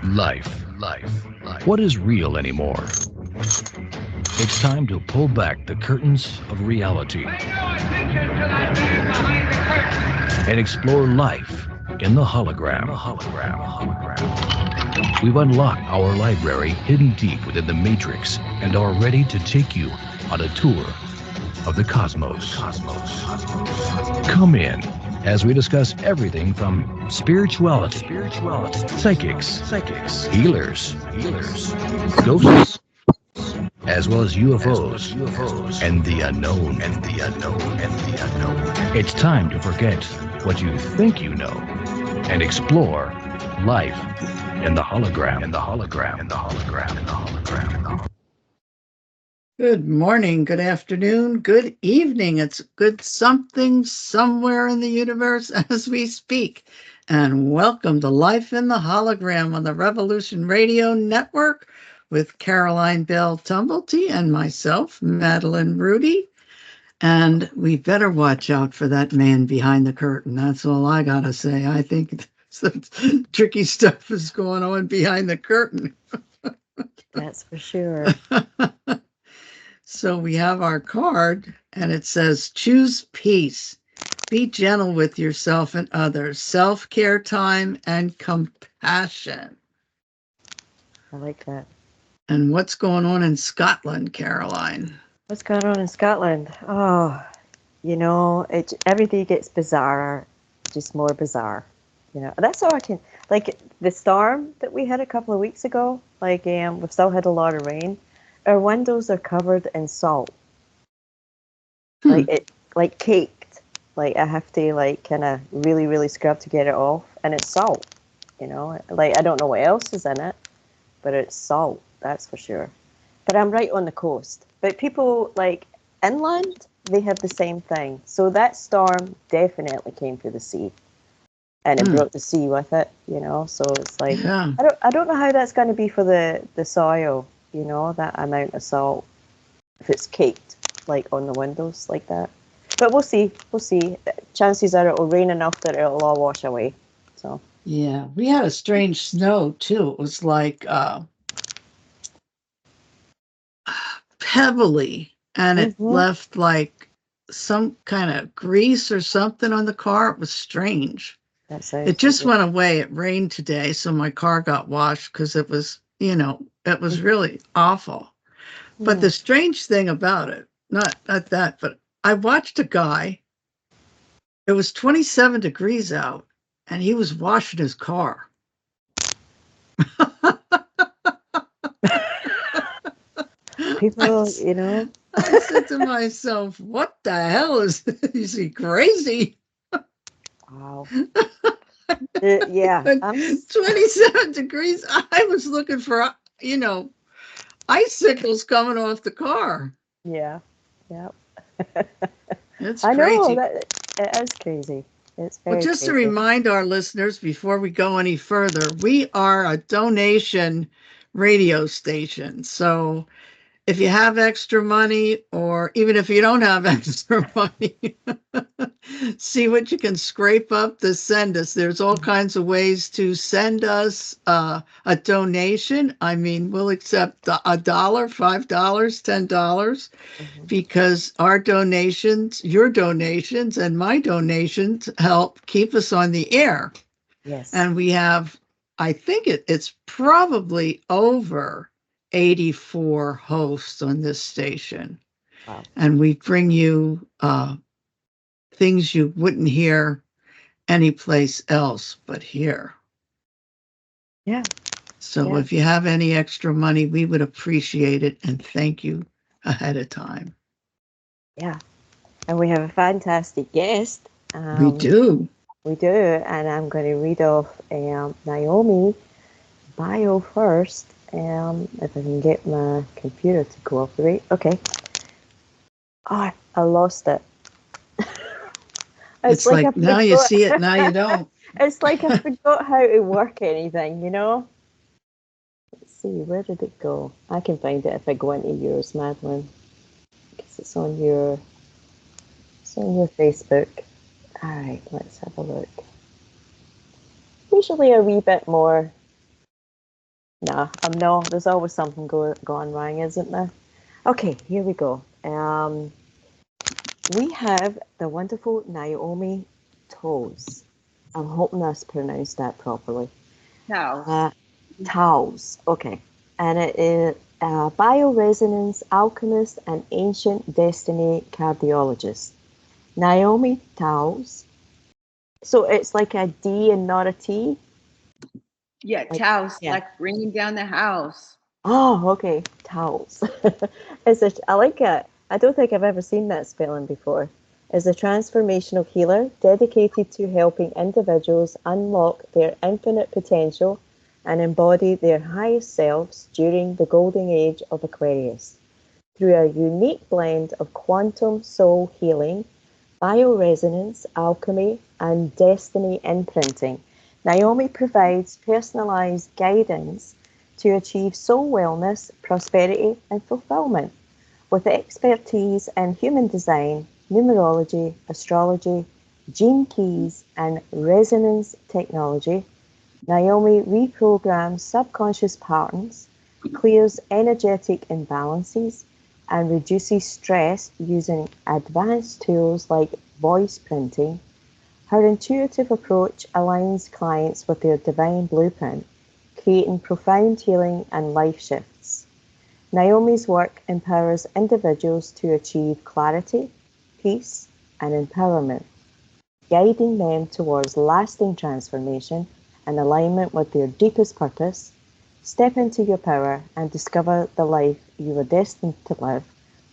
Life. What is real anymore? It's time to pull back the curtains of reality and explore life in the hologram. We've unlocked our library hidden deep within the matrix and are ready to take you on a tour of the cosmos. Come in as we discuss everything from spirituality, psychics, healers, ghosts, as well as UFOs, and the unknown. It's time to forget what you think you know and explore life in the hologram. Good morning, good afternoon, good evening. It's good something somewhere in the universe as we speak. And welcome to Life in the Hologram on the Revolution.Radio network with Caroline Bell Tumblety and myself, Madeline Rudy. And we better watch out for that man behind the curtain. That's all I got to say. I think some tricky stuff is going on behind the curtain. That's for sure. So we have our card and it says, choose peace, be gentle with yourself and others, self-care time and compassion. I like that. And what's going on in Scotland, Caroline? What's going on in Scotland? Oh, every day gets bizarrer, just more bizarre. That's all I can, like the storm that we had a couple of weeks ago, we've still had a lot of rain. Our windows are covered in salt. Like caked. Like I have to kind of really, really scrub to get it off. And it's salt, I don't know what else is in it, but it's salt, that's for sure. But I'm right on the coast. But people inland, they have the same thing. So that storm definitely came through the sea. And it brought the sea with it, So it's I don't know how that's going to be for the soil. That amount of salt, if it's caked, on the windows like that. But we'll see. Chances are it'll rain enough that it'll all wash away. So. Yeah, we had a strange snow, too. It was pebbly, and it left, some kind of grease or something on the car. It was strange. It just went away. It rained today, so my car got washed because it was, it was really awful. But the strange thing about it, not that, but I watched a guy, it was 27 degrees out, and he was washing his car. People, I said to myself, what the hell is he crazy? Wow. Yeah. 27 degrees. I was looking for, icicles coming off the car. Yeah. It's I crazy. know, it is crazy. It's very just crazy. to remind our listeners before we go any further, we are a donation radio station. So if you have extra money, or even if you don't have extra money, see what you can scrape up to send us. There's all kinds of ways to send us a donation. I mean, we'll accept $1, $5, $10, because our donations, your donations, and my donations help keep us on the air. Yes. And we have, I think it's probably over 84 hosts on this station. Wow. And we bring you things you wouldn't hear anyplace else but here. Yeah. So if you have any extra money, we would appreciate it and thank you ahead of time. Yeah. And we have a fantastic guest. We do. And I'm going to read off Naomi bio first. If I can get my computer to cooperate. Okay. Oh, I lost it. It's like now you see it, now you don't. It's like I forgot how to work anything, Let's see, where did it go? I can find it if I go into yours, Madeline. Because it's on your Facebook. All right, let's have a look. Usually a wee bit more Nah, I'm no. There's always something going wrong, isn't there? Okay, here we go. We have the wonderful Naomi Towes. I'm hoping I pronounced that properly. Towes. Towes, okay. And it is a bioresonance alchemist and ancient destiny cardiologist. Naomi Towes. So it's like a D and not a T? Yeah, Like, Towes, yeah. like bringing down the house. Oh, okay. Towels. I like it. I don't think I've ever seen that spelling before. Is a transformational healer dedicated to helping individuals unlock their infinite potential and embody their highest selves during the Golden Age of Aquarius. Through a unique blend of quantum soul healing, bioresonance, alchemy, and destiny imprinting, Naomi provides personalized guidance to achieve soul wellness, prosperity, and fulfillment. With expertise in human design, numerology, astrology, gene keys, and resonance technology, Naomi reprograms subconscious patterns, clears energetic imbalances, and reduces stress using advanced tools like voice printing. Her intuitive approach aligns clients with their divine blueprint, creating profound healing and life shifts. Naomi's work empowers individuals to achieve clarity, peace, and empowerment, guiding them towards lasting transformation and alignment with their deepest purpose. Step into your power and discover the life you are destined to live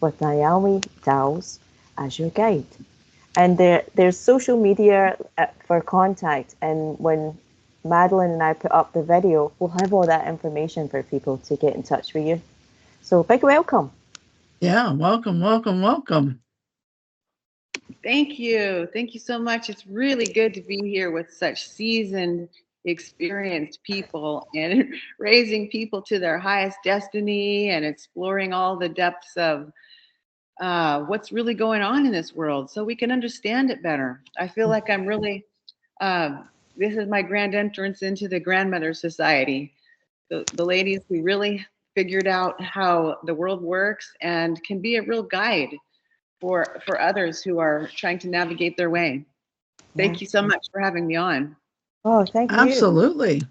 with Naomi Towes as your guide. And there's social media for contact. And when Madeline and I put up the video, we'll have all that information for people to get in touch with you. So big welcome. Yeah, welcome, welcome, welcome. Thank you. Thank you so much. It's really good to be here with such seasoned, experienced people and raising people to their highest destiny and exploring all the depths of what's really going on in this world so we can understand it better. I feel like I'm really, this is my grand entrance into the Grandmother Society. The ladies who really figured out how the world works and can be a real guide for others who are trying to navigate their way. Thank you so much for having me on. Oh, thank you. Absolutely.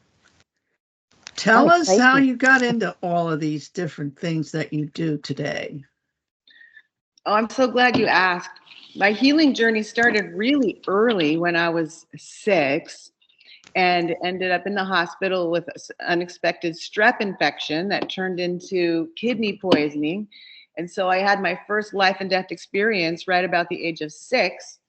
Tell us Exciting. how you got into all of these different things that you do today. Oh, I'm so glad you asked. My healing journey started really early when I was 6 and ended up in the hospital with unexpected strep infection that turned into kidney poisoning. And so I had my first life and death experience right about the age of 6.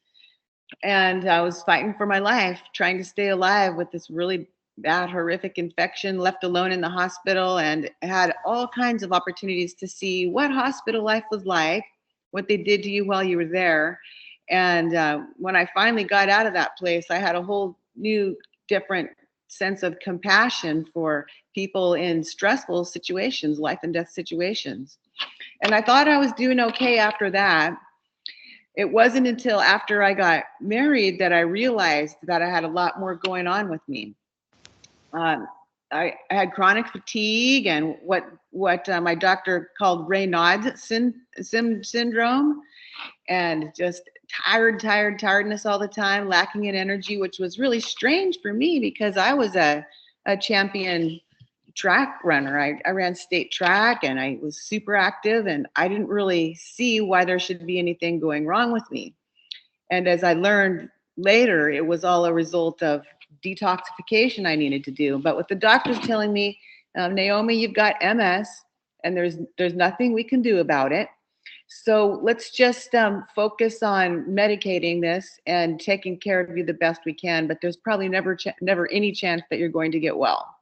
And I was fighting for my life, trying to stay alive with this really bad, horrific infection, left alone in the hospital, and had all kinds of opportunities to see what hospital life was like, what they did to you while you were there. And when I finally got out of that place, I had a whole new, different sense of compassion for people in stressful situations, life and death situations. And I thought I was doing okay after that. It wasn't until after I got married that I realized that I had a lot more going on with me. I had chronic fatigue and what my doctor called Raynaud's syndrome, and just tiredness all the time, lacking in energy, which was really strange for me because I was a champion track runner. I ran state track and I was super active, and I didn't really see why there should be anything going wrong with me. And as I learned later, it was all a result of detoxification I needed to do. But with the doctors telling me, Naomi, you've got MS and there's nothing we can do about it. So let's just focus on medicating this and taking care of you the best we can. But there's probably never any chance that you're going to get well.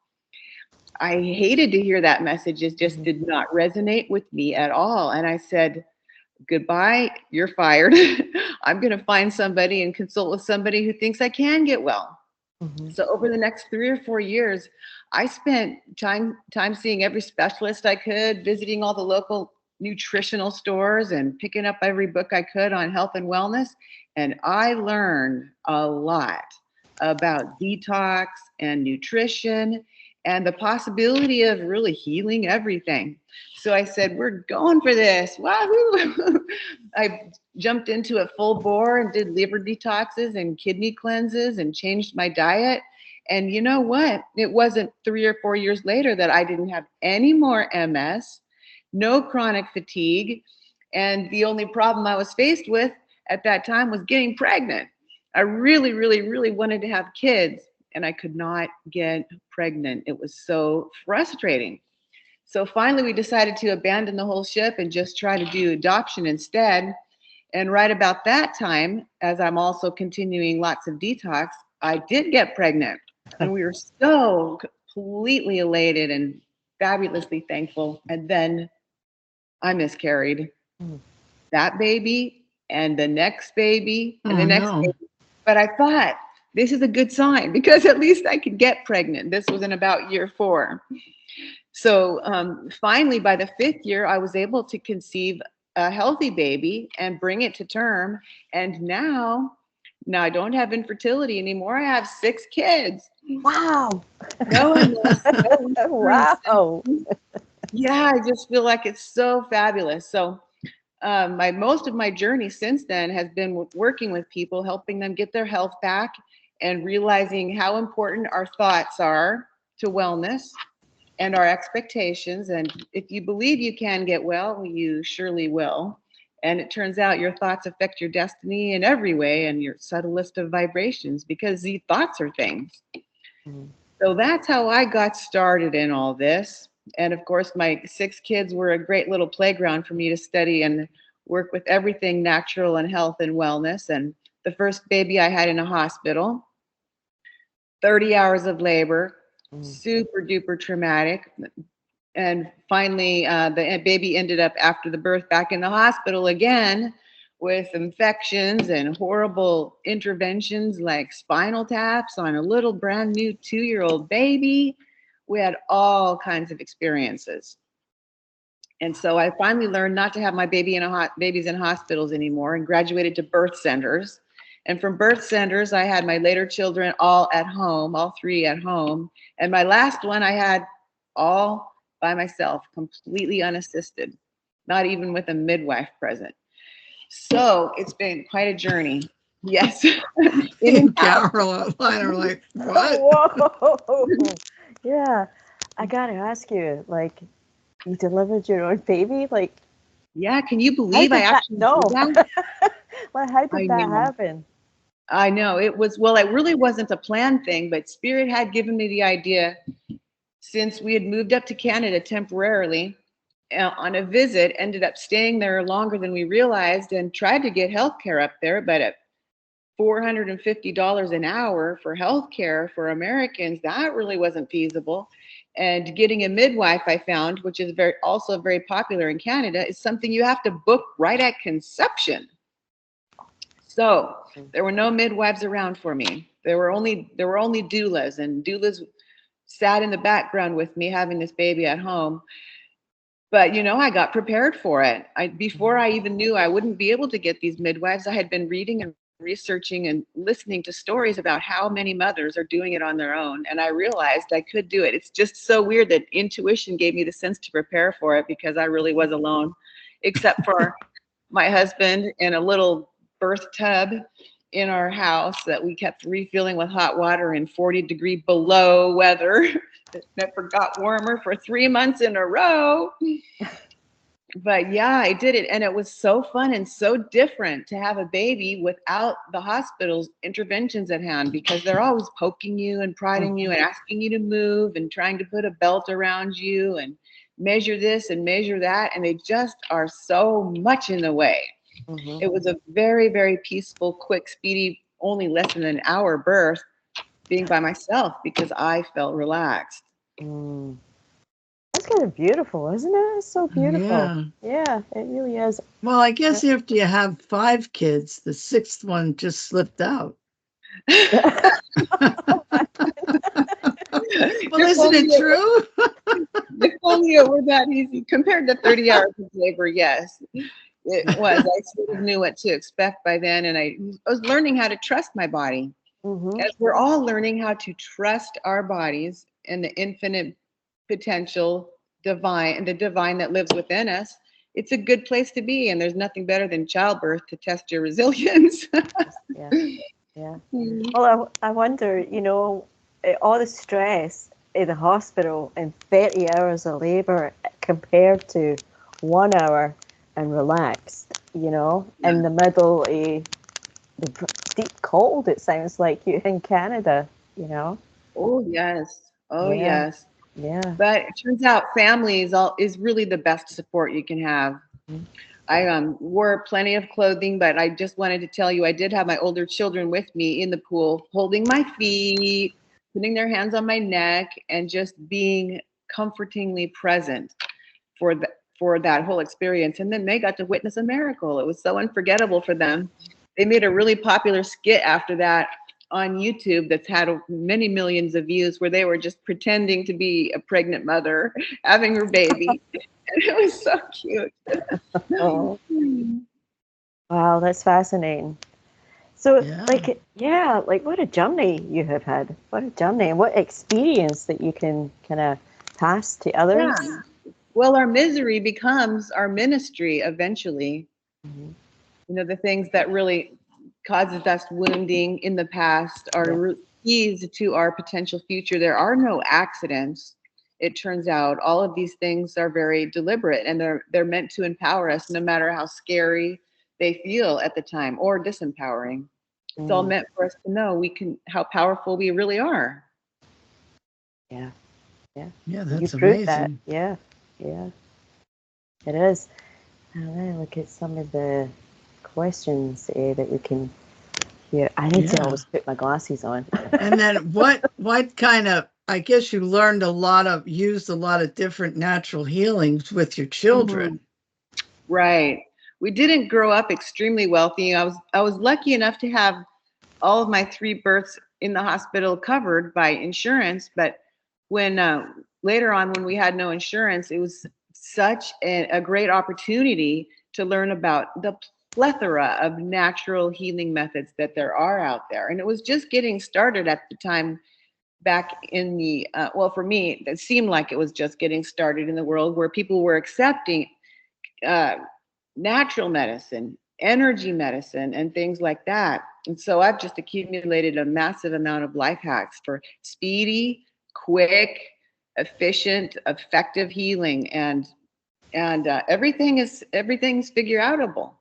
I hated to hear that message. It just did not resonate with me at all. And I said, goodbye, you're fired. I'm going to find somebody and consult with somebody who thinks I can get well. Mm-hmm. So over the next 3 or 4 years, I spent time seeing every specialist I could, visiting all the local nutritional stores and picking up every book I could on health and wellness. And I learned a lot about detox and nutrition and the possibility of really healing everything. So I said, we're going for this. Wahoo! I jumped into it full bore and did liver detoxes and kidney cleanses and changed my diet. And you know what? It wasn't 3 or 4 years later that I didn't have any more MS, no chronic fatigue. And the only problem I was faced with at that time was getting pregnant. I really, really, really wanted to have kids, and I could not get pregnant. It was so frustrating. So finally, we decided to abandon the whole ship and just try to do adoption instead. And right about that time, as I'm also continuing lots of detox, I did get pregnant. And we were so completely elated and fabulously thankful. And then I miscarried that baby and the next baby and the next baby. But I thought, this is a good sign because at least I could get pregnant. This was in about year 4. So finally, by the 5th year, I was able to conceive a healthy baby and bring it to term. And now I don't have infertility anymore. I have 6 kids. Wow. No, Wow. Yeah, I just feel like it's so fabulous. So most of my journey since then has been working with people, helping them get their health back and realizing how important our thoughts are to wellness and our expectations. And if you believe you can get well, you surely will. And it turns out your thoughts affect your destiny in every way and your subtlest of vibrations because the thoughts are things. So that's how I got started in all this. And of course, my 6 kids were a great little playground for me to study and work with everything natural and health and wellness. And the first baby I had in a hospital, 30 hours of labor, super duper traumatic. And finally, the baby ended up after the birth back in the hospital again with infections and horrible interventions like spinal taps on a little brand new 2-year-old baby. We had all kinds of experiences. And so I finally learned not to have my babies in hospitals anymore and graduated to birth centers. And from birth centers, I had my later children all at home, all 3 at home. And my last one I had all by myself, completely unassisted, not even with a midwife present. So it's been quite a journey. Yes. In Carolina, like, what? Whoa. Yeah. I gotta ask you, like, you delivered your own baby? Like, yeah, can you believe I actually did that? Well, how did that happen? I know it really wasn't a planned thing, but Spirit had given me the idea since we had moved up to Canada temporarily on a visit, ended up staying there longer than we realized and tried to get healthcare up there, but at $450 an hour for healthcare for Americans, that really wasn't feasible. And getting a midwife, I found, which is also very popular in Canada, is something you have to book right at conception. So there were no midwives around for me. There were only doulas, and doulas sat in the background with me having this baby at home. But, I got prepared for it. Before I even knew I wouldn't be able to get these midwives, I had been reading and researching and listening to stories about how many mothers are doing it on their own. And I realized I could do it. It's just so weird that intuition gave me the sense to prepare for it because I really was alone, except for my husband in a little birth tub in our house that we kept refilling with hot water in 40-degree below weather that never got warmer for 3 months in a row. But yeah, I did it. And it was so fun and so different to have a baby without the hospital's interventions at hand because they're always poking you and prodding you and asking you to move and trying to put a belt around you and measure this and measure that. And they just are so much in the way. It was a very, very peaceful, quick, speedy, only less than an hour birth being by myself because I felt relaxed. That's kind of beautiful, isn't it? It's so beautiful. Yeah, it really is. Well, I guess after you have 5 kids, the 6th one just slipped out. Well, isn't it true? If only it were that easy. Compared to 30 hours of labor, yes, it was. I sort of knew what to expect by then, and I was learning how to trust my body. As we're all learning how to trust our bodies and the infinite potential divine and the divine that lives within us, it's a good place to be. And there's nothing better than childbirth to test your resilience. Yeah. Yeah. Well, I wonder, all the stress in the hospital and 30 hours of labor compared to 1 hour and relaxed, in the middle of the deep cold, it sounds like you in Canada, Oh, yes. Oh, Yeah. yes. Yeah. But it turns out family is really the best support you can have. I wore plenty of clothing, but I just wanted to tell you, I did have my older children with me in the pool, holding my feet, putting their hands on my neck, and just being comfortingly present for that whole experience. And then they got to witness a miracle. It was so unforgettable for them. They made a really popular skit after that on YouTube that's had many millions of views, where they were just pretending to be a pregnant mother having her baby. And it was so cute. Oh. Wow, that's fascinating. So, Yeah. like what a journey you have had. What a journey, and what experience that you can kind of pass to others. Yeah. Well, our misery becomes our ministry eventually. The things that really causes us wounding in the past are keys to our potential future. There are no accidents. It turns out all of these things are very deliberate, and they're meant to empower us, no matter how scary they feel at the time or disempowering. It's all meant for us to know how powerful we really are. Yeah. Yeah, that's you proved that. amazing. Yeah. It is. And then look at some of the questions that we can hear. I need to always put my glasses on. And then what kind of, I guess you used a lot of different natural healings with your children. Right. We didn't grow up extremely wealthy. I was lucky enough to have all of my 3 births in the hospital covered by insurance. But when later on, when we had no insurance, it was such a great opportunity to learn about the plethora of natural healing methods that there are out there. And it was just getting started at the time back in the, for me, it seemed like it was just getting started in the world, where people were accepting natural medicine, energy medicine, and things like that. And so I've just accumulated a massive amount of life hacks for speedy, quick, efficient, effective healing, and everything's figure outable.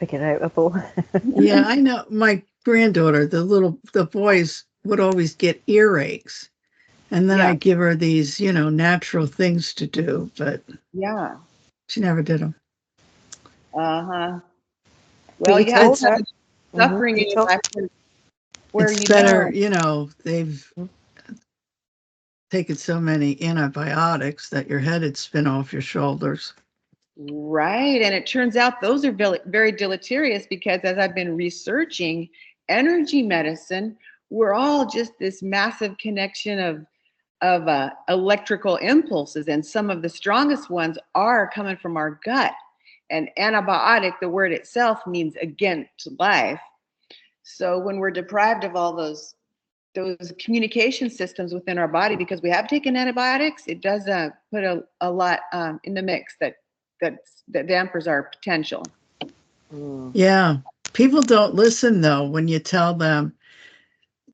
Yeah, I know. My granddaughter, the boys would always get earaches, and then I give her these, natural things to do, but she never did them. Well, you have suffering in your life where it's better, they've taken so many antibiotics that your head would spin off your shoulders. Right. And it turns out those are very, very deleterious, because as I've been researching energy medicine, we're all just this massive connection of electrical impulses. And some of the strongest ones are coming from our gut. And antibiotic, the word itself, means against life. So when we're deprived of all those communication systems within our body, because we have taken antibiotics, it does put a lot in the mix that dampers our potential. Yeah. People don't listen, though, when you tell them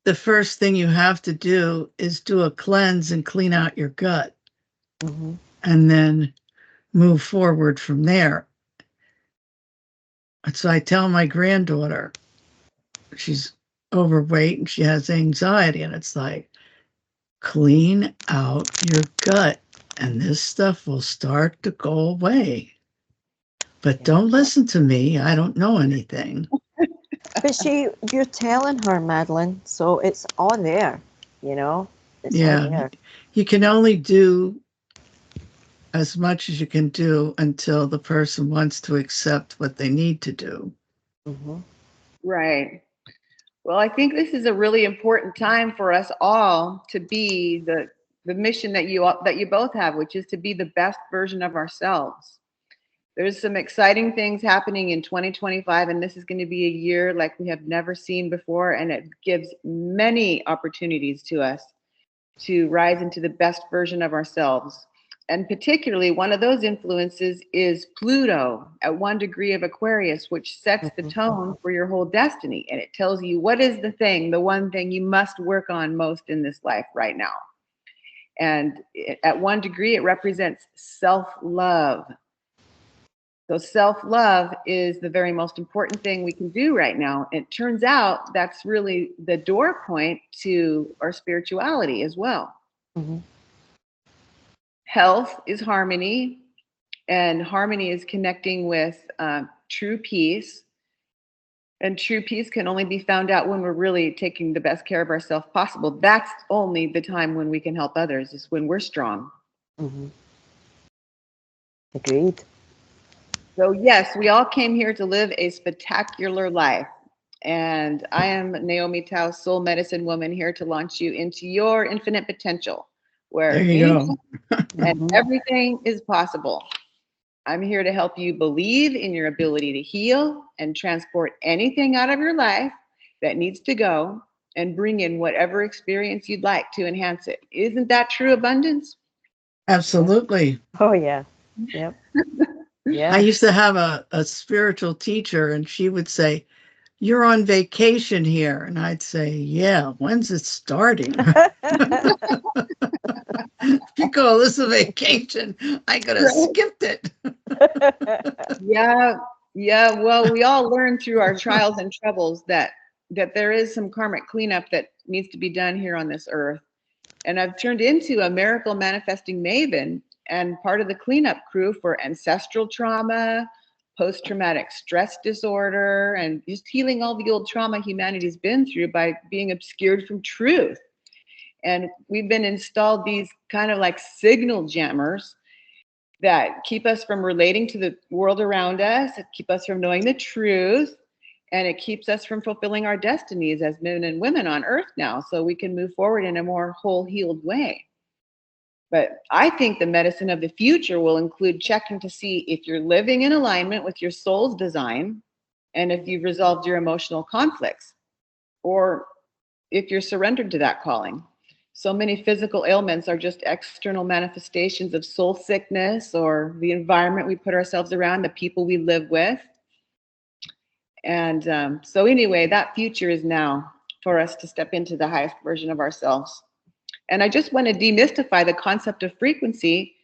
the first thing you have to do is do a cleanse and clean out your gut, and then move forward from there. So I tell my granddaughter, she's overweight and she has anxiety, and it's like, clean out your gut and this stuff will start to go away. But don't listen to me. I don't know anything. But you're telling her, Madeline, so it's on there, It's on there. You can only do as much as you can do until the person wants to accept what they need to do. Right. Well, I think this is a really important time for us all to be the mission that you both have, which is to be the best version of ourselves. There's some exciting things happening in 2025, and this is going to be a year like we have never seen before, and it gives many opportunities to us to rise into the best version of ourselves. And particularly, one of those influences is Pluto at 1 degree of Aquarius, which sets the tone for your whole destiny. And it tells you what is the one thing you must work on most in this life right now. And at 1 degree, it represents self-love. So self-love is the very most important thing we can do right now. It turns out that's really the door point to our spirituality as well. Mm-hmm. Health is harmony, and harmony is connecting with true peace. And true peace can only be found out when we're really taking the best care of ourselves possible. That's only the time when we can help others, is when we're strong. Mm-hmm. Agreed. So yes, we all came here to live a spectacular life. And I am Naomi Towes, soul medicine woman, here to launch you into your infinite potential, where There you go. and everything is possible. I'm here to help you believe in your ability to heal and transport anything out of your life that needs to go, and bring in whatever experience you'd like to enhance it. Isn't that true abundance? Absolutely. Oh, yeah. Yep. Yeah. I used to have a spiritual teacher, and she would say, "You're on vacation here." And I'd say, "Yeah, when's it starting?" If you call this a vacation, I could have skipped it. Yeah. Well, we all learn through our trials and troubles that there is some karmic cleanup that needs to be done here on this earth. And I've turned into a miracle manifesting maven and part of the cleanup crew for ancestral trauma, post-traumatic stress disorder, and just healing all the old trauma humanity's been through by being obscured from truth. And we've been installed these kind of like signal jammers that keep us from relating to the world around us, it keep us from knowing the truth, and it keeps us from fulfilling our destinies as men and women on earth now, so we can move forward in a more whole, healed way. But I think the medicine of the future will include checking to see if you're living in alignment with your soul's design, and if you've resolved your emotional conflicts, or if you're surrendered to that calling. So many physical ailments are just external manifestations of soul sickness, or the environment we put ourselves around, the people we live with. And so anyway, that future is now for us to step into the highest version of ourselves. And I just want to demystify the concept of frequency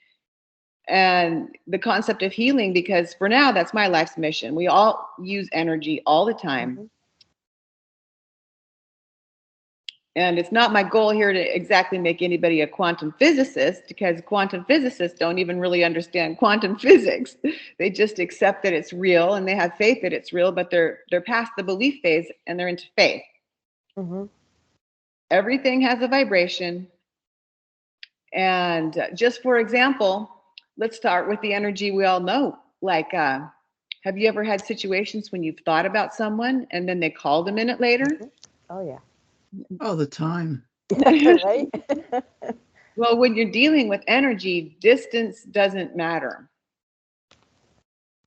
and the concept of healing, because for now, that's my life's mission. We all use energy all the time. Mm-hmm. And it's not my goal here to exactly make anybody a quantum physicist, because quantum physicists don't even really understand quantum physics. They just accept that it's real and they have faith that it's real, but they're past the belief phase and they're into faith. Mm-hmm. Everything has a vibration. And just for example, let's start with the energy we all know. Like, have you ever had situations when you've thought about someone and then they called a minute later? Mm-hmm. Oh, yeah. All the time. Right? Well, when you're dealing with energy, distance doesn't matter.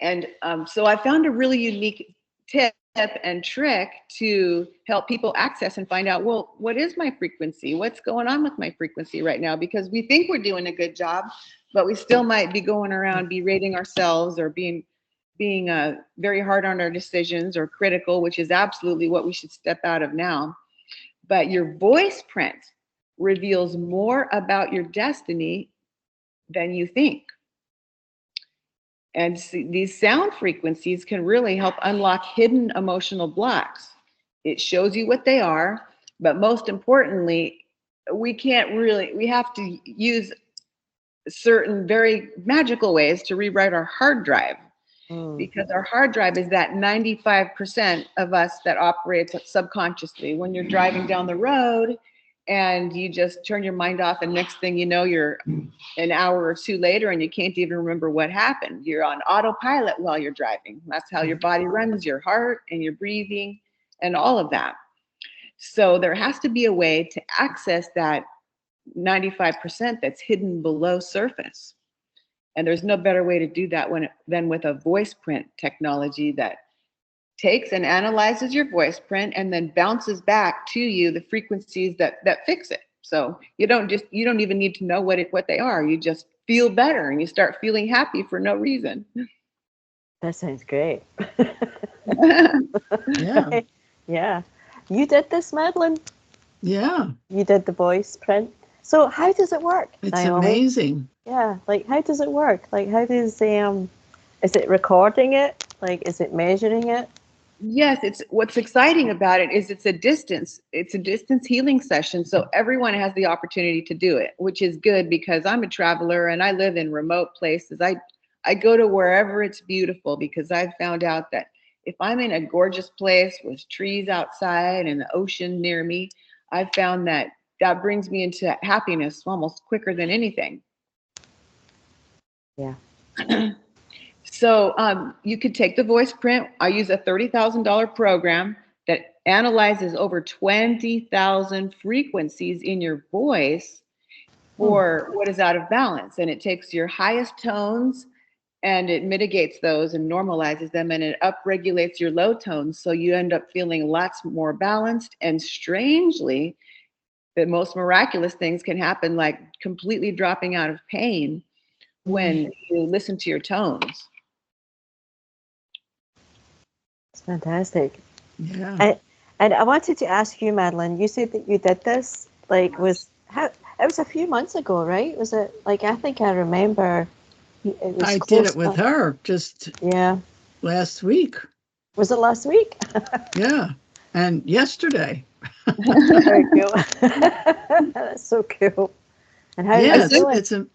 And so I found a really unique tip and trick to help people access and find out, well, what is my frequency? What's going on with my frequency right now? Because we think we're doing a good job, but we still might be going around berating ourselves, or being very hard on our decisions, or critical, which is absolutely what we should step out of now. But your voice print reveals more about your destiny than you think. And these sound frequencies can really help unlock hidden emotional blocks. It shows you what they are, but most importantly, we have to use certain very magical ways to rewrite our hard drive. Because our hard drive is that 95% of us that operates subconsciously. When you're driving down the road and you just turn your mind off, and next thing you know, you're an hour or two later and you can't even remember what happened. You're on autopilot while you're driving. That's how your body runs, your heart and your breathing and all of that. So there has to be a way to access that 95% that's hidden below surface. And there's no better way to do that than with a voice print technology that takes and analyzes your voice print and then bounces back to you the frequencies that fix it. So you don't even need to know what they are. You just feel better and you start feeling happy for no reason. That sounds great. Yeah. Yeah. You did this, Madeline? Yeah. You did the voice print. So how does it work, It's Naomi? amazing. Yeah. Like, how does it work? Like, how does, is it recording it? Like, is it measuring it? Yes, what's exciting about it is it's a distance healing session. So everyone has the opportunity to do it, which is good because I'm a traveler and I live in remote places. I go to wherever it's beautiful because I've found out that if I'm in a gorgeous place with trees outside and the ocean near me, I've found that brings me into happiness almost quicker than anything. Yeah. So you could take the voice print. I use a $30,000 program that analyzes over 20,000 frequencies in your voice for what is out of balance. And it takes your highest tones and it mitigates those and normalizes them, and it upregulates your low tones. So you end up feeling lots more balanced. And strangely, the most miraculous things can happen, like completely dropping out of pain when you listen to your tones. It's fantastic. Yeah. And I wanted to ask you, Madeline, you said that you did this, like, it was a few months ago, right? Was it, like, I think I remember it was I did it with her just last week. Was it last week? Yeah. And yesterday. Very cool. That's so cool. And how Yeah, doing?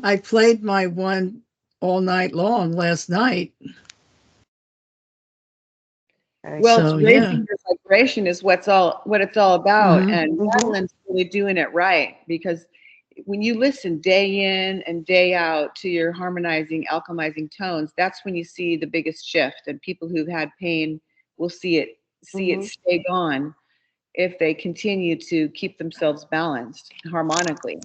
I played my one all night long last night. Well, raising your vibration is what it's all about. Mm-hmm. And Madeline's really doing it right, because when you listen day in and day out to your harmonizing, alchemizing tones, that's when you see the biggest shift. And people who've had pain will see it stay gone if they continue to keep themselves balanced harmonically.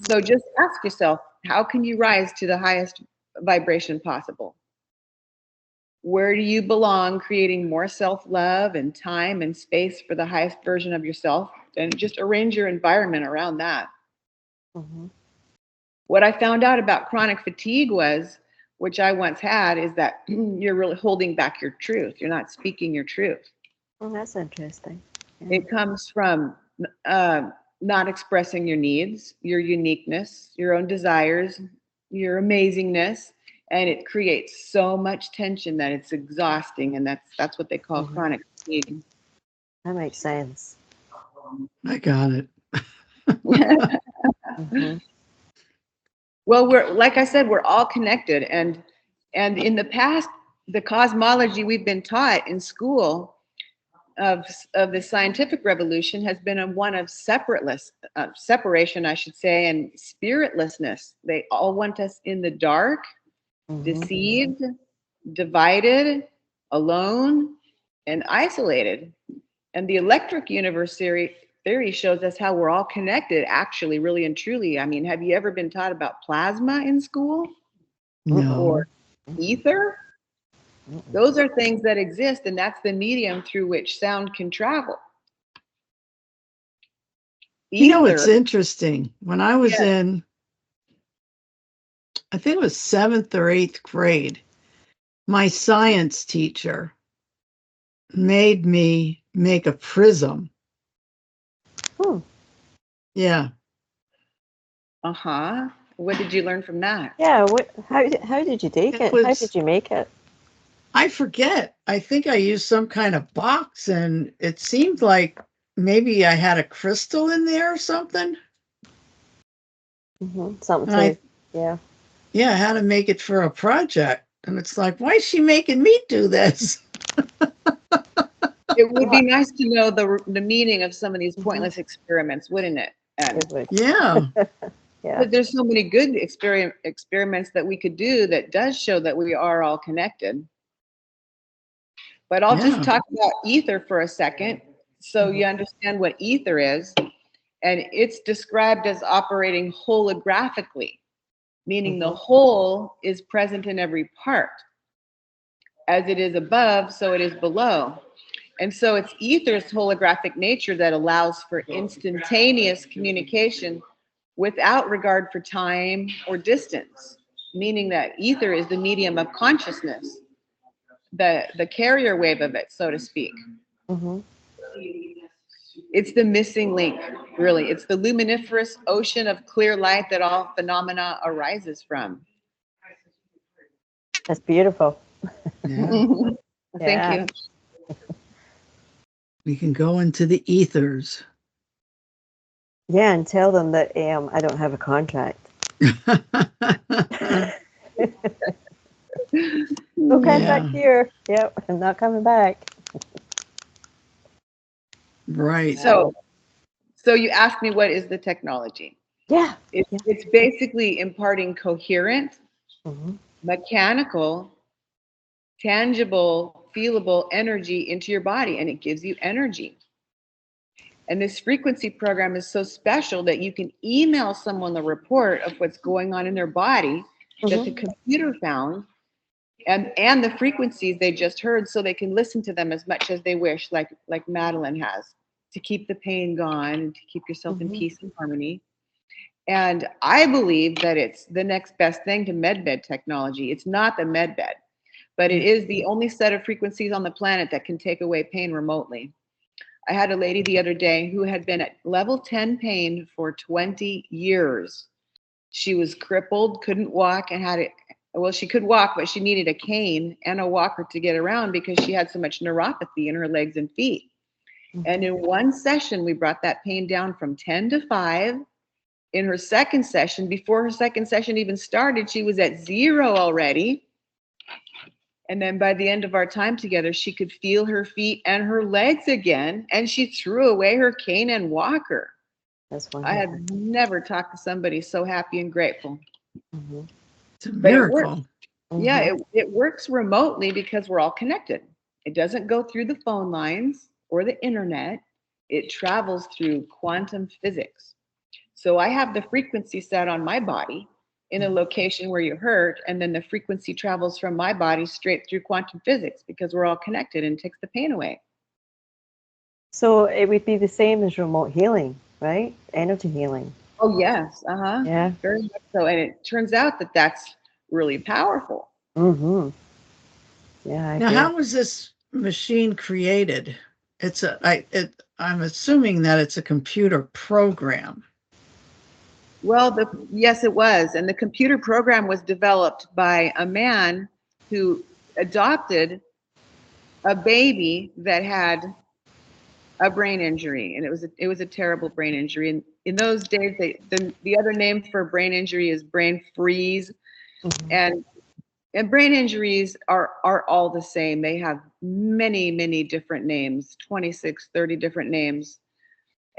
So just ask yourself, how can you rise to the highest vibration possible? Where do you belong, creating more self-love and time and space for the highest version of yourself? And just arrange your environment around that. What I found out about chronic fatigue which I once had, is that you're really holding back your truth. You're not speaking your truth. Oh, that's interesting. Yeah. It comes from not expressing your needs, your uniqueness, your own desires, your amazingness. And it creates so much tension that it's exhausting, and that's what they call chronic fatigue. That makes sense. I got it. Well, like I said, we're all connected, and in the past, the cosmology we've been taught in school of the scientific revolution has been one of separation, I should say, and spiritlessness. They all want us in the dark, deceived, divided, alone, and isolated. And the electric universe theory shows us how we're all connected, actually, really and truly. I mean, have you ever been taught about plasma in school? No. Or ether? Those are things that exist, and that's the medium through which sound can travel. You know, it's interesting. When I was in, I think it was 7th or 8th grade, my science teacher made me make a prism. Yeah. What did you learn from that? Yeah. How did you take it? How did you make it? I forget. I think I used some kind of box, and it seemed like maybe I had a crystal in there or something. Something. Yeah. Yeah, I had to make it for a project. And it's like, why is she making me do this? It would be nice to know the meaning of some of these pointless experiments, wouldn't it? Yeah. But there's so many good experiments that we could do that does show that we are all connected. But I'll just talk about ether for a second, so you understand what ether is. And it's described as operating holographically, meaning the whole is present in every part. As it is above, so it is below. And so it's ether's holographic nature that allows for instantaneous communication without regard for time or distance, meaning that ether is the medium of consciousness, the carrier wave of it, so to speak. Mm-hmm. It's the missing link, really. It's the luminiferous ocean of clear light that all phenomena arises from. That's beautiful. Yeah. Thank you. We can go into the ethers. Yeah, and tell them that I don't have a contract. No contract here. Yep, I'm not coming back. Right. So you asked me, what is the technology? Yeah. It's basically imparting coherent, Mm-hmm. mechanical, tangible, feelable energy into your body, and it gives you energy. And this frequency program is so special that you can email someone the report of what's going on in their body that the computer found, and the frequencies they just heard, so they can listen to them as much as they wish, like Madeline has, to keep the pain gone and to keep yourself in peace and harmony. And I believe that it's the next best thing to medbed technology. It's not the medbed, but it is the only set of frequencies on the planet that can take away pain remotely. I had a lady the other day who had been at level 10 pain for 20 years. She was crippled, couldn't walk, and she could walk, but she needed a cane and a walker to get around because she had so much neuropathy in her legs and feet. And in one session, we brought that pain down from 10 to 5. In her second session, before her second session even started, she was at 0 already. And then by the end of our time together, she could feel her feet and her legs again, and she threw away her cane and walker. That's wonderful. I have never talked to somebody so happy and grateful. It's a miracle. Yeah, it works remotely because we're all connected. It doesn't go through the phone lines or the internet. It travels through quantum physics. So I have the frequency set on my body in a location where you hurt, and then the frequency travels from my body straight through quantum physics because we're all connected and takes the pain away. So it would be the same as remote healing, right? Energy healing. Oh, yes. Yeah. Very much so. And it turns out that that's really powerful. Mm-hmm. Yeah. Now, how was this machine created? I'm assuming that it's a computer program. Well, yes, it was. And the computer program was developed by a man who adopted a baby that had a brain injury. And it was a terrible brain injury. And in those days, the other name for brain injury is brain freeze. And brain injuries are all the same. They have many, many different names, 26, 30 different names.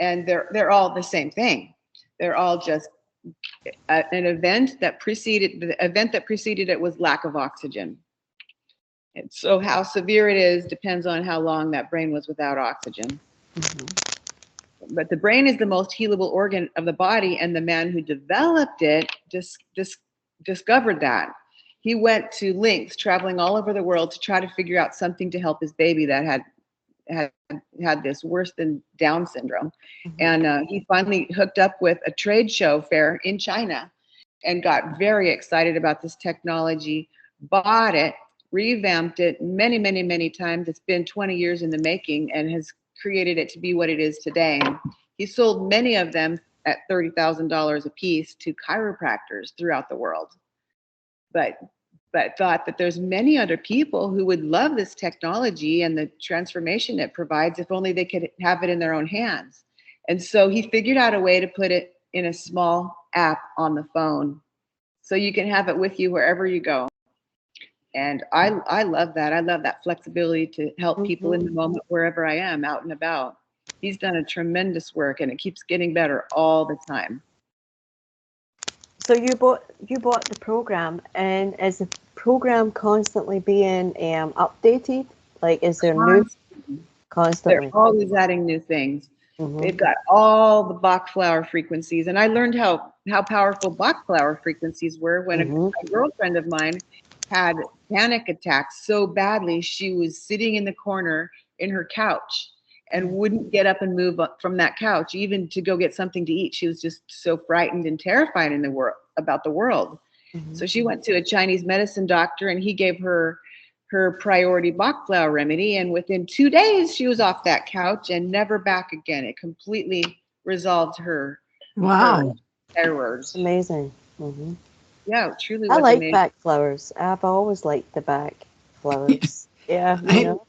And they're all the same thing. They're all just an event that preceded it was lack of oxygen. And so how severe it is depends on how long that brain was without oxygen. But the brain is the most healable organ of the body, and the man who developed it discovered that. He went to lengths, traveling all over the world, to try to figure out something to help his baby that had this worse than Down syndrome. And he finally hooked up with a trade show fair in China and got very excited about this technology, bought it, revamped it many, many, many times. It's been 20 years in the making and has created it to be what it is today. He sold many of them at $30,000 a piece to chiropractors throughout the world. But thought that there's many other people who would love this technology and the transformation it provides if only they could have it in their own hands. And so he figured out a way to put it in a small app on the phone so you can have it with you wherever you go. And I love that. I love that flexibility to help people in the moment wherever I am, out and about. He's done a tremendous work, and it keeps getting better all the time. So you bought the program, and is the program constantly being updated? Like, is there new constantly? They're always adding new things. They've got all the Bach flower frequencies, and I learned how powerful Bach flower frequencies were when a girlfriend of mine had panic attacks so badly she was sitting in the corner in her couch and wouldn't get up and move up from that couch, even to go get something to eat. She was just so frightened and terrified in the world about the world. So she went to a Chinese medicine doctor, and he gave her priority Bach flower remedy. And within 2 days, she was off that couch and never back again. It completely resolved her terrors. Amazing. Yeah, it truly I was like amazing. back flowers. I've always liked the back flowers. Yeah, you know.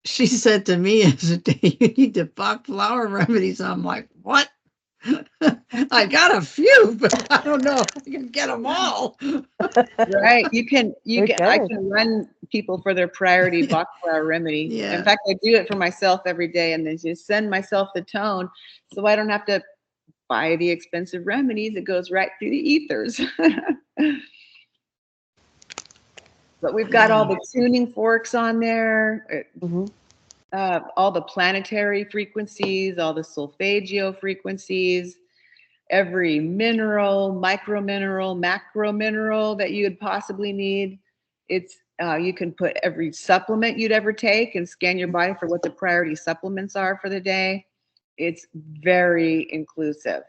She said to me yesterday, you need to Bach flower remedies. I'm like, what? I got a few, but I don't know if I can get them all. Right. You can, I good. can run people for their priority Bach flower remedy. Yeah. In fact, I do it for myself every day, and then just send myself the tone so I don't have to buy the expensive remedies. It goes right through the ethers. But we've got all the tuning forks on there, all the planetary frequencies, all the solfeggio frequencies, every mineral, micro mineral, macro mineral that you would possibly need. It's you can put every supplement you'd ever take and scan your body for what the priority supplements are for the day. It's very inclusive.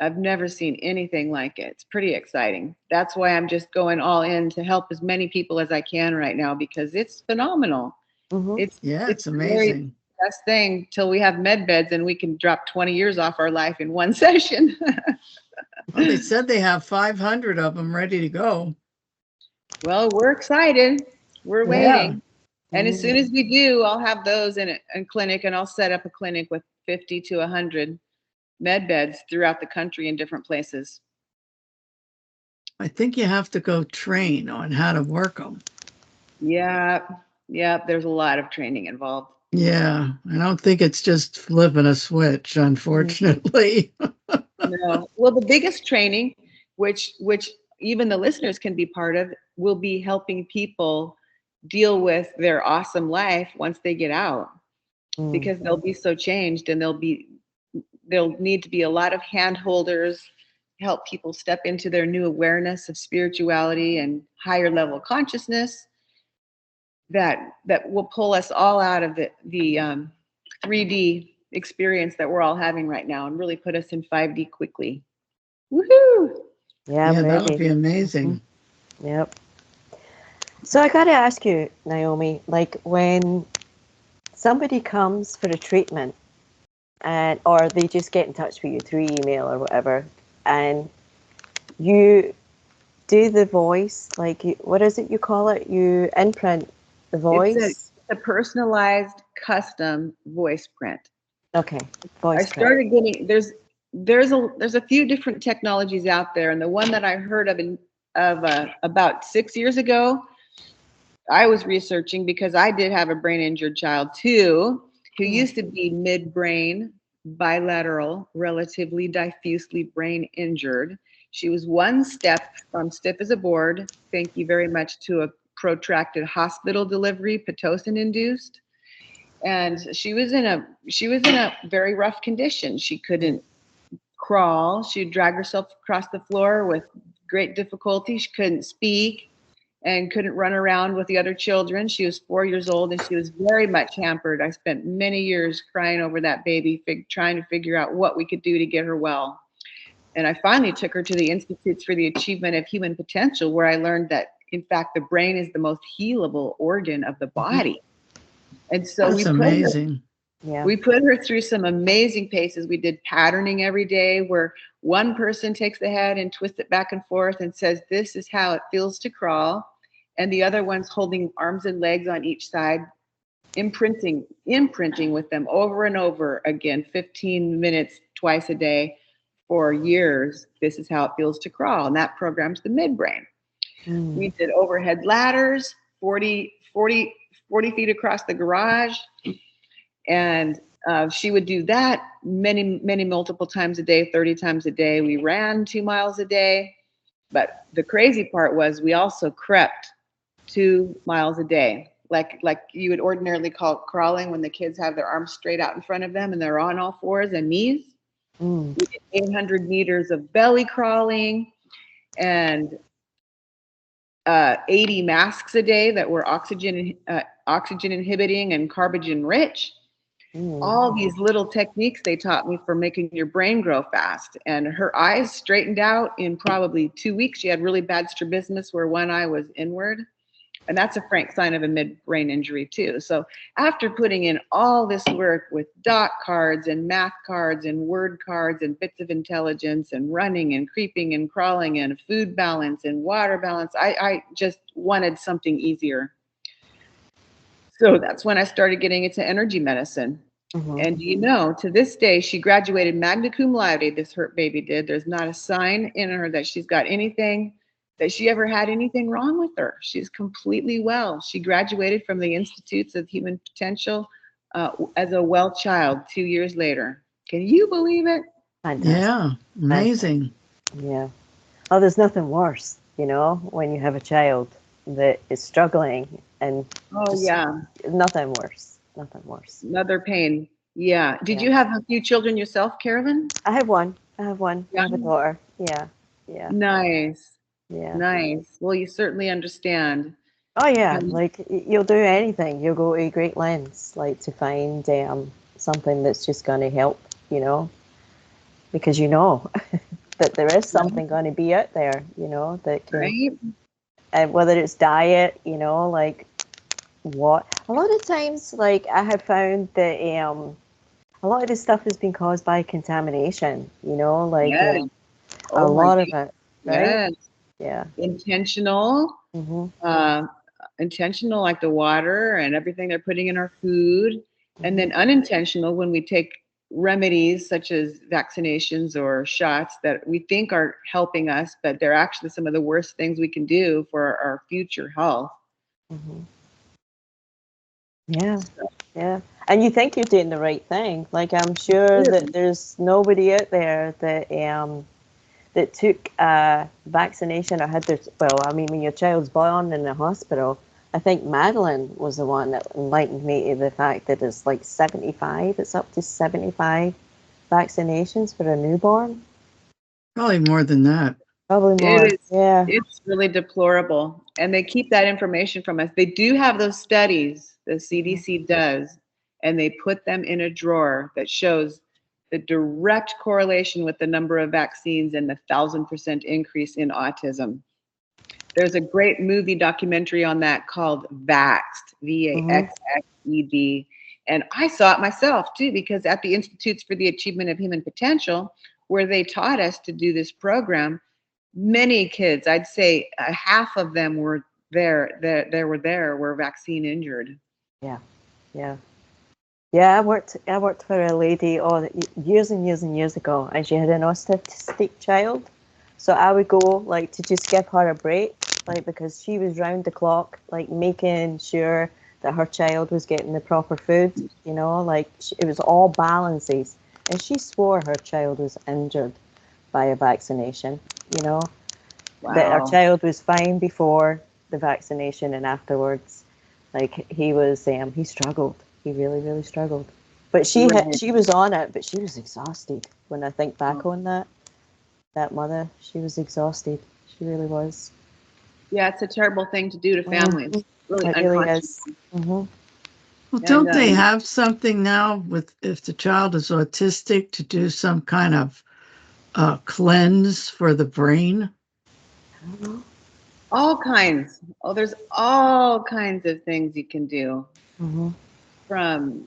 I've never seen anything like it. It's pretty exciting. That's why I'm just going all in to help as many people as I can right now, because it's phenomenal. It's amazing. The best thing till we have med beds and we can drop 20 years off our life in one session. Well, they said they have 500 of them ready to go. Well, we're excited. We're waiting. And as soon as we do, I'll have those in clinic, and I'll set up a clinic with 50 to 100 med beds throughout the country in different places. I think you have to go train on how to work them. Yeah. There's a lot of training involved. Yeah. I don't think it's just flipping a switch, unfortunately. No. Well, the biggest training, which even the listeners can be part of, will be helping people deal with their awesome life once they get out, because they'll be so changed, and there'll need to be a lot of hand holders, help people step into their new awareness of spirituality and higher level consciousness that will pull us all out of the 3D experience that we're all having right now and really put us in 5D quickly. Woohoo! Yeah, that would be amazing. Yep. So I got to ask you, Naomi, like when somebody comes for a treatment, or they just get in touch with you through email or whatever, and you do the voice, like what is it you call it? You imprint the voice? It's a personalized custom voice print. Okay, voice print. I started getting, there's a few different technologies out there, and the one that I heard of about 6 years ago, I was researching because I did have a brain injured child too, who used to be midbrain, bilateral, relatively diffusely brain injured. She was one step from stiff as a board, thank you very much, to a protracted hospital delivery, Pitocin induced. And she was in a very rough condition. She couldn't crawl. She'd drag herself across the floor with great difficulty. She couldn't speak and couldn't run around with the other children. She was 4 years old, and she was very much hampered. I spent many years crying over that baby, trying to figure out what we could do to get her well. And I finally took her to the Institutes for the Achievement of Human Potential, where I learned that, in fact, the brain is the most healable organ of the body. And so we put her through some amazing paces. We did patterning every day, where one person takes the head and twists it back and forth and says, this is how it feels to crawl. And the other one's holding arms and legs on each side, imprinting with them over and over again, 15 minutes twice a day for years. This is how it feels to crawl. And that programs the midbrain. We did overhead ladders, 40 feet across the garage. And she would do that many multiple times a day, 30 times a day. We ran 2 miles a day. But the crazy part was we also crept 2 miles a day, like you would ordinarily call crawling when the kids have their arms straight out in front of them and they're on all fours and knees. We did 800 meters of belly crawling. And 80 masks a day that were oxygen inhibiting and carbogen rich. All these little techniques they taught me for making your brain grow fast. And her eyes straightened out in probably 2 weeks. She had really bad strabismus where one eye was inward. And that's a frank sign of a midbrain injury too. So after putting in all this work with dot cards and math cards and word cards and bits of intelligence and running and creeping and crawling and food balance and water balance, I just wanted something easier. So that's when I started getting into energy medicine. And you know, to this day, she graduated magna cum laude, this hurt baby did. There's not a sign in her that she's got anything, that she ever had anything wrong with her. She's completely well. She graduated from the Institutes of Human Potential as a well child 2 years later. Can you believe it? Yeah, amazing. Yeah. Oh, there's nothing worse, you know, when you have a child that is struggling and nothing worse. Nothing worse. Another pain. Yeah. Did you have a few children yourself, Carolyn? I have one. I have a daughter. Yeah. Nice. Yeah. Nice. Well, you certainly understand. Oh yeah, like you'll do anything. You'll go to great lengths, like to find something that's just going to help, you know, because you know that there is something going to be out there, you know, that can, and whether it's diet, you know, like what a lot of times, like I have found that a lot of this stuff has been caused by contamination, you know, like a lot of it, right? Yeah. Intentional, intentional, like the water and everything they're putting in our food, and then unintentional when we take remedies such as vaccinations or shots that we think are helping us, but they're actually some of the worst things we can do for our future health. Yeah. And you think you're doing the right thing. Like I'm sure that there's nobody out there that that took a vaccination or had their, well, I mean, when your child's born in the hospital, I think Madeline was the one that enlightened me to the fact that it's like 75, it's up to 75 vaccinations for a newborn. Probably more than that. Probably more. It's really deplorable. And they keep that information from us. They do have those studies, the CDC does, and they put them in a drawer that shows the direct correlation with the number of vaccines and the 1,000% increase in autism. There's a great movie documentary on that called Vaxxed, VAXXED. And I saw it myself too, because at the Institutes for the Achievement of Human Potential, where they taught us to do this program, many kids, I'd say half of them were were vaccine injured. Yeah, I worked for a lady years and years and years ago, and she had an autistic child. So I would go like to just give her a break, like because she was round the clock, like making sure that her child was getting the proper food, you know, like it was all balances. And she swore her child was injured by a vaccination, you know, that our child was fine before the vaccination and afterwards. Like he was, he struggled. He really, really struggled. But she was on it, but she was exhausted. When I think back on that mother, she was exhausted. She really was. Yeah, it's a terrible thing to do to families. It really is. Well, don't they have something now with if the child is autistic to do some kind of cleanse for the brain? I don't know. All kinds. Oh, there's all kinds of things you can do. From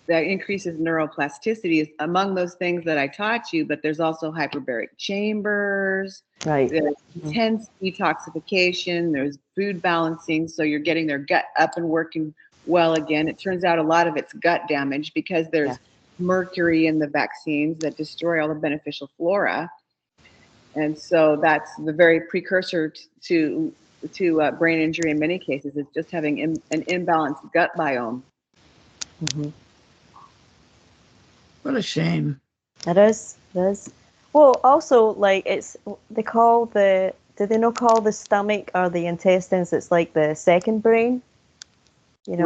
that increases neuroplasticity is among those things that I taught you, but there's also hyperbaric chambers. Right. There's intense detoxification. There's food balancing, so you're getting their gut up and working well again. It turns out a lot of it's gut damage because there's mercury in the vaccines that destroy all the beneficial flora. And so that's the very precursor to brain injury in many cases, is just having an imbalanced gut biome. What a shame. It is. Well, also, like do they not call the stomach or the intestines, it's like the second brain? You know,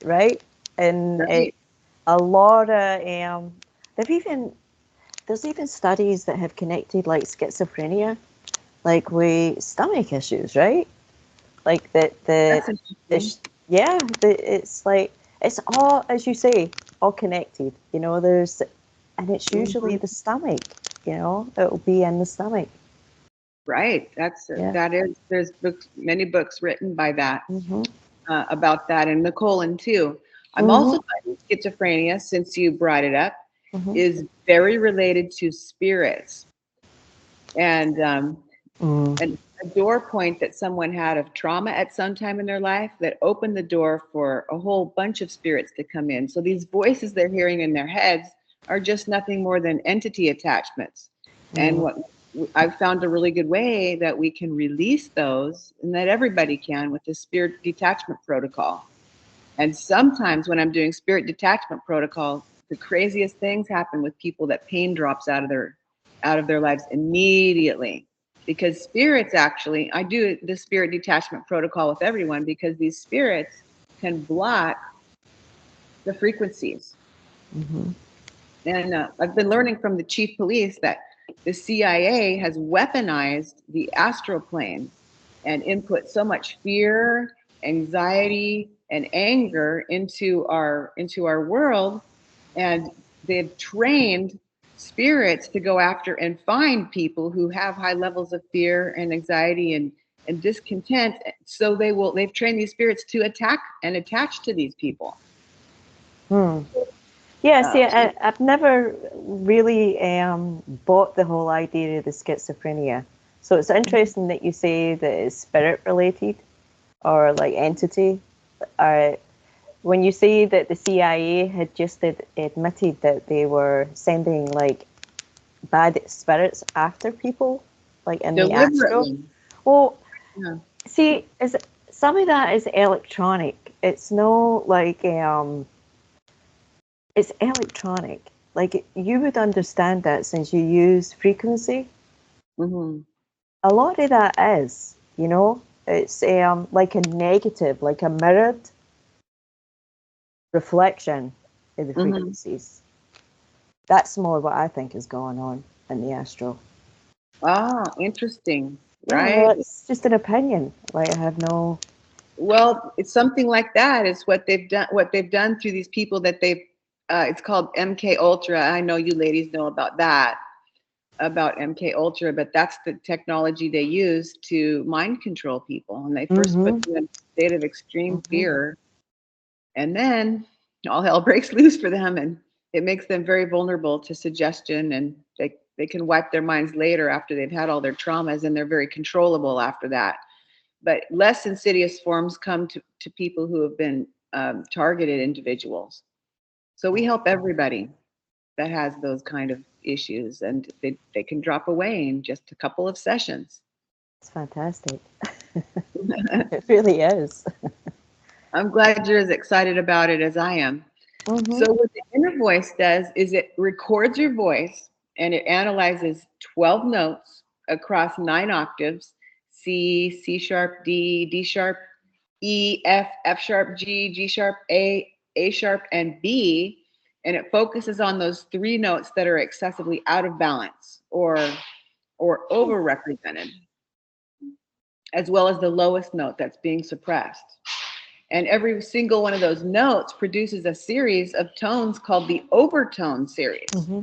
right? And a lot of, there's even studies that have connected like schizophrenia like with stomach issues, right? Like That's interesting. it's like it's all, as you say, all connected. You know, and it's usually Mhm. the stomach. You know, it'll be in the stomach. Right. Yeah. That is. There's books, many books written by that Mhm. about that, and the colon too. I'm Mhm. also finding schizophrenia, since you brought it up, Mhm. is very related to spirits, and Mm. a door point that someone had of trauma at some time in their life that opened the door for a whole bunch of spirits to come in. So these voices they're hearing in their heads are just nothing more than entity attachments. And Mm. what I've found a really good way that we can release those, and that everybody can, with the spirit detachment protocol. And sometimes when I'm doing spirit detachment protocol, the craziest things happen with people that pain drops out of their lives immediately. Because spirits, actually, I do the spirit detachment protocol with everyone because these spirits can block the frequencies. Mhm. And I've been learning from the chief police that the CIA has weaponized the astral plane and input so much fear, anxiety, and anger into our world, and they've trained spirits to go after and find people who have high levels of fear and anxiety and discontent. So they've trained these spirits to attack and attach to these people. Hmm. Yeah, see, Uh, I've never really bought the whole idea of the schizophrenia. So it's interesting that you say that it's spirit related or like entity. Uh, when you say that the CIA had just admitted that they were sending like bad spirits after people, like in the astral. Deliberately. Well, Yeah. see, some of that is electronic. It's no like it's electronic. Like you would understand that since you use frequency. Hmm. A lot of that is, you know, it's like a negative, like a mirrored reflection of the Hmm. frequencies. That's more what I think is going on in the astral. Ah, interesting. Yeah, well, Right. it's just an opinion. Like I have no. Well, it's something like that. It's what they've done. What they've done through these people that they've. It's called MK Ultra. I know you ladies know about that, about MK Ultra, but that's the technology they use to mind control people. And they first put Mm-hmm. them in a state of extreme Mm-hmm. fear, and then all hell breaks loose for them, and it makes them very vulnerable to suggestion, and they can wipe their minds later after they've had all their traumas, and they're very controllable after that. But less insidious forms come to people who have been targeted individuals. So we help everybody that has those kind of issues, and they can drop away in just a couple of sessions. It's fantastic. It really is. I'm glad you're as excited about it as I am. Mm-hmm. So what the inner voice does is it records your voice and it analyzes 12 notes across 9 octaves: C, C sharp, D, D sharp, E, F, F sharp, G, G sharp, A sharp, and B. And it focuses on those 3 notes that are excessively out of balance or overrepresented, as well as the lowest note that's being suppressed. And every single one of those notes produces a series of tones called the overtone series. Mm-hmm.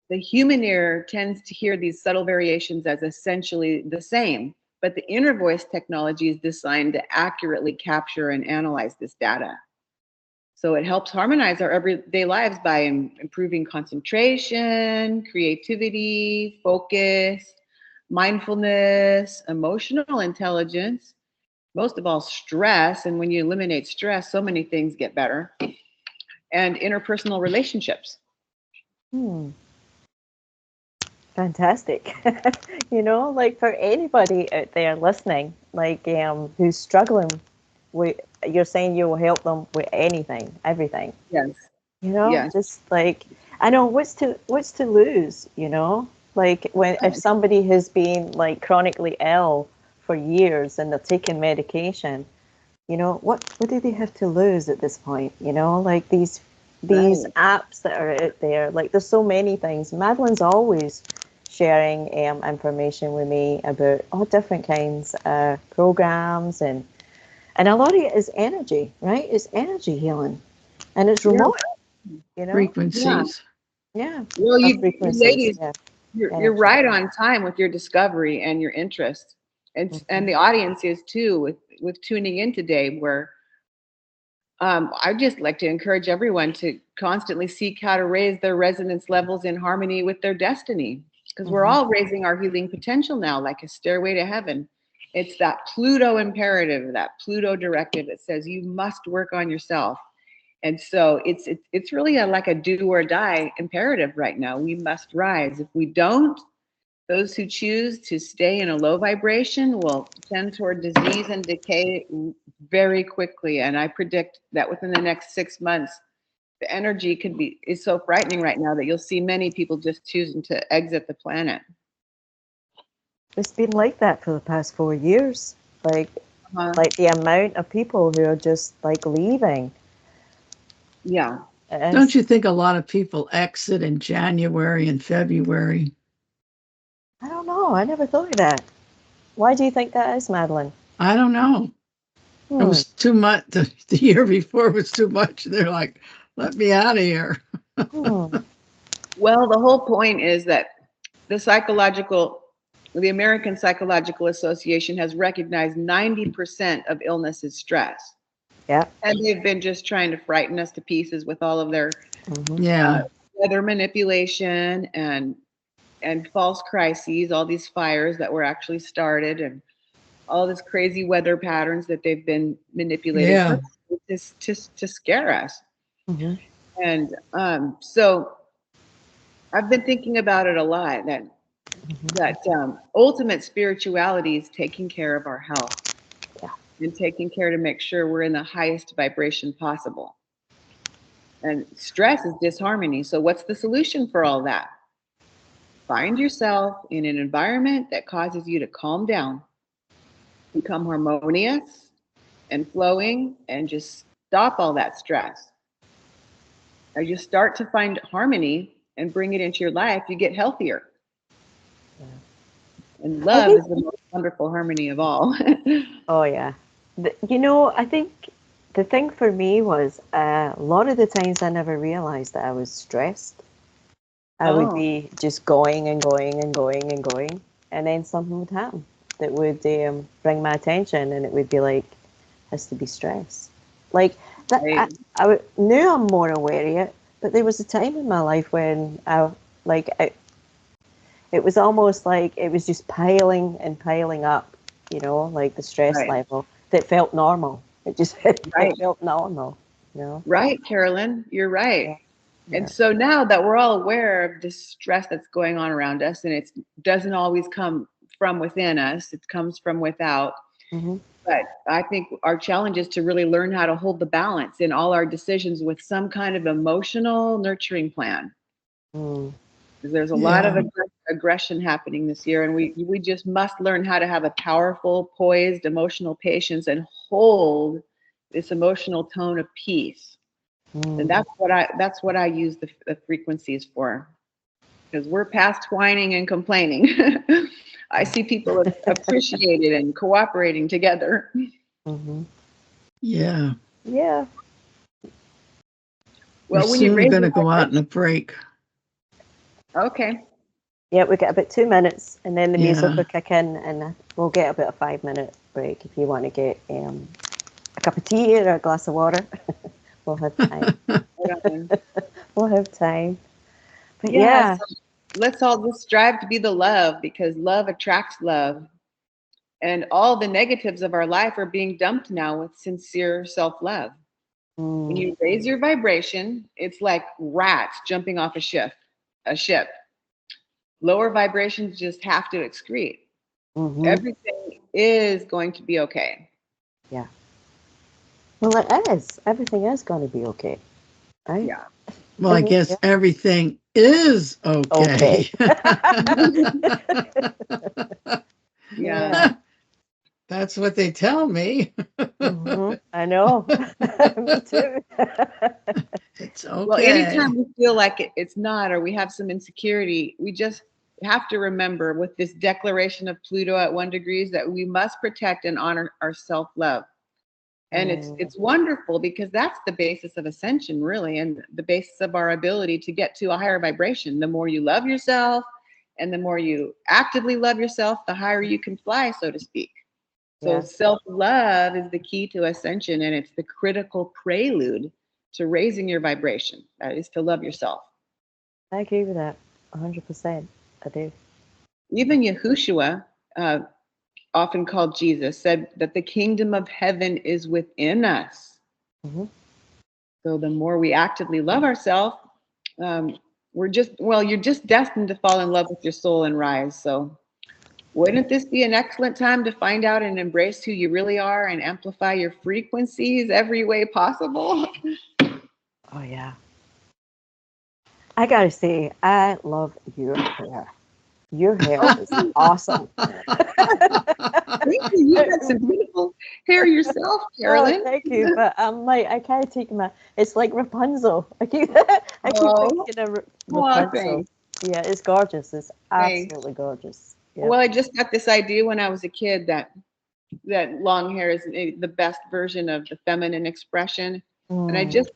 The human ear tends to hear these subtle variations as essentially the same, but the inner voice technology is designed to accurately capture and analyze this data. So it helps harmonize our everyday lives by improving concentration, creativity, focus, mindfulness, emotional intelligence, most of all, stress. And when you eliminate stress, so many things get better, and interpersonal relationships. Hmm. Fantastic. You know, like for anybody out there listening, like who's struggling with, you're saying you will help them with anything, everything. Yes. You know, Yes. just like I know what's to lose, you know? Like when if somebody has been like chronically ill for years and they're taking medication, you know, what do they have to lose at this point? You know, like these Right. apps that are out there, like there's so many things. Madeline's always sharing information with me about all different kinds of programs, and a lot of it is energy, right? It's energy healing, and it's remote, you know. Frequencies. Yeah. Well, you Frequencies. ladies, Yeah. you're right on time with your discovery and your interest, and the audience is too with tuning in today. Where I'd just like to encourage everyone to constantly seek how to raise their resonance levels in harmony with their destiny, because we're all raising our healing potential now, like a stairway to heaven. It's that Pluto imperative, that Pluto directive that says you must work on yourself. And so it's really like a do or die imperative right now. We must rise. If we don't, those who choose to stay in a low vibration will tend toward disease and decay very quickly. And I predict that within the next 6 months, the energy is so frightening right now that you'll see many people just choosing to exit the planet. It's been like that for the past 4 years. Like the amount of people who are just like leaving. Yeah. Don't you think a lot of people exit in January and February? I don't know. I never thought of that. Why do you think that is, Madeline? I don't know. It was too much. The year before was too much. They're like, let me out of here. Well, the whole point is that the American Psychological Association has recognized 90% of illness is stress. Yeah. And they've been just trying to frighten us to pieces with all of their weather manipulation and false crises, all these fires that were actually started, and all this crazy weather patterns that they've been manipulating to scare us. And so I've been thinking about it a lot, that ultimate spirituality is taking care of our health. And taking care to make sure we're in the highest vibration possible. And stress is disharmony. So what's the solution for all that? Find yourself in an environment that causes you to calm down, become harmonious and flowing, and just stop all that stress. As you start to find harmony and bring it into your life, you get healthier. And love is the most wonderful harmony of all. Oh, yeah. I think the thing for me was a lot of the times I never realized that I was stressed. I would be just going and going and going and going, and then something would happen that would bring my attention, and it would be like, has to be stress. Like that, I knew I'm more aware of it, but there was a time in my life when it was almost like it was just piling and piling up, like the stress level that felt normal. It just it felt normal, Right, Carolyn, you're right. Yeah. And so now that we're all aware of the stress that's going on around us, and it doesn't always come from within us, it comes from without. But I think our challenge is to really learn how to hold the balance in all our decisions with some kind of emotional nurturing plan. Because there's a lot of aggression happening this year, and we just must learn how to have a powerful, poised, emotional patience and hold this emotional tone of peace. And that's what I use the frequencies for, because we're past whining and complaining. I see people appreciated and cooperating together. Yeah. Yeah. Well, when you're going to go out in a break. Okay. Yeah, we get about 2 minutes, and then the music will kick in, and we'll get about a 5-minute break if you want to get a cup of tea or a glass of water. We'll have time. We'll have time. But so let's all just strive to be the love, because love attracts love. And all the negatives of our life are being dumped now with sincere self-love. When you raise your vibration, it's like rats jumping off a ship. Lower vibrations just have to excrete. Everything is going to be okay. Yeah. Well, it is. Everything is going to be okay. Right? Yeah. Well, I guess everything is okay. Yeah. That's what they tell me. I know. Me too. It's okay. Well, anytime we feel like it's not, or we have some insecurity, we just have to remember with this declaration of Pluto at 1 degrees that we must protect and honor our self-love. And it's wonderful because that's the basis of ascension, really, and the basis of our ability to get to a higher vibration. The more you love yourself and the more you actively love yourself, the higher you can fly, so to speak. So self-love is the key to ascension, and it's the critical prelude to raising your vibration. That is to love yourself. I agree with that 100%. I do. Even Yahushua, often called Jesus, said that the kingdom of heaven is within us. Mm-hmm. So the more we actively love ourselves, you're just destined to fall in love with your soul and rise. So wouldn't this be an excellent time to find out and embrace who you really are and amplify your frequencies every way possible? Oh, yeah. I gotta say, I love your hair. Your hair is awesome. Thank you. You got some beautiful hair yourself, Carolyn. Oh, thank you. But I'm like, I can't take it's like Rapunzel. I keep thinking of Rapunzel. Yeah, it's gorgeous. It's absolutely gorgeous. Yep. Well, I just got this idea when I was a kid that long hair is the best version of the feminine expression. And I just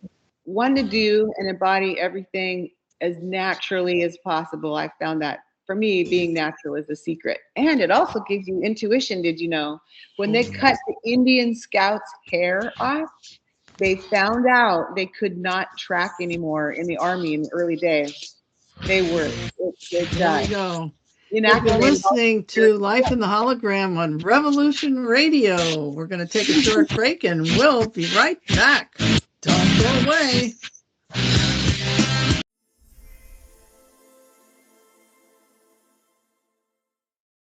want to do and embody everything as naturally as possible. I found that for me, being natural is a secret. And it also gives you intuition. Did you know? When they cut the Indian scouts' hair off, they found out they could not track anymore in the army in the early days. They were. There you go. You're listening to Life in the Hologram on Revolution.Radio. We're going to take a short break and we'll be right back. Don't go away.